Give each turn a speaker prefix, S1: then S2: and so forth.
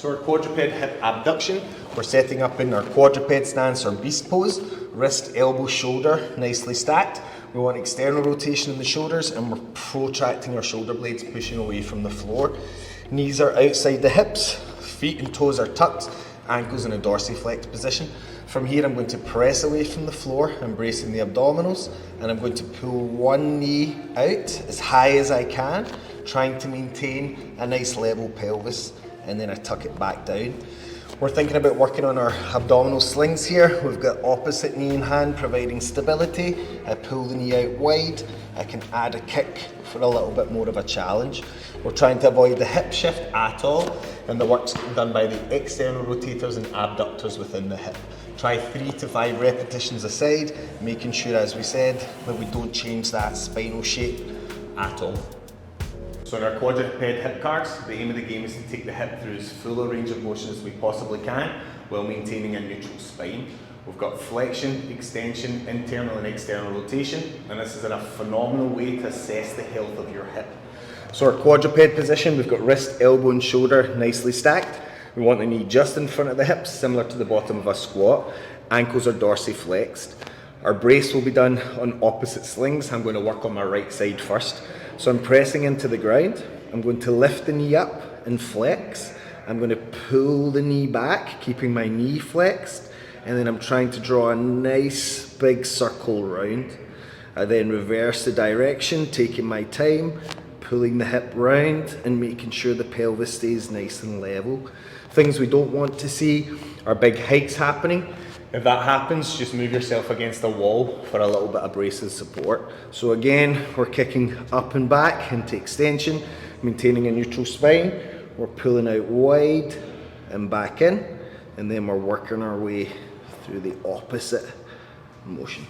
S1: So our quadruped hip abduction, we're setting up in our quadruped stance or beast pose, wrist, elbow, shoulder nicely stacked. We want external rotation in the shoulders and we're protracting our shoulder blades, pushing away from the floor. Knees are outside the hips, feet and toes are tucked, ankles in a dorsiflex position. From here I'm going to press away from the floor, embracing the abdominals, and I'm going to pull one knee out as high as I can, trying to maintain a nice level pelvis, and then I tuck it back down. We're thinking about working on our abdominal slings here. We've got opposite knee in hand providing stability. I pull the knee out wide. I can add a kick for a little bit more of a challenge. We're trying to avoid the hip shift at all, and the work's done by the external rotators and abductors within the hip. Try 3 to 5 repetitions a side, making sure, as we said, that we don't change that spinal shape at all. So in our quadruped hip cards, the aim of the game is to take the hip through as full a range of motion as we possibly can while maintaining a neutral spine. We've got flexion, extension, internal and external rotation, and this is a phenomenal way to assess the health of your hip. So our quadruped position, we've got wrist, elbow and shoulder nicely stacked. We want the knee just in front of the hips, similar to the bottom of a squat. Ankles are dorsiflexed. Our brace will be done on opposite slings. I'm going to work on my right side first. So I'm pressing into the ground. I'm going to lift the knee up and flex. I'm going to pull the knee back, keeping my knee flexed. And then I'm trying to draw a nice big circle round. I then reverse the direction, taking my time, pulling the hip round and making sure the pelvis stays nice and level. Things we don't want to see are big hikes happening. If that happens, just move yourself against the wall for a little bit of braces support. So again, we're kicking up and back into extension, maintaining a neutral spine. We're pulling out wide and back in, and then we're working our way through the opposite motion.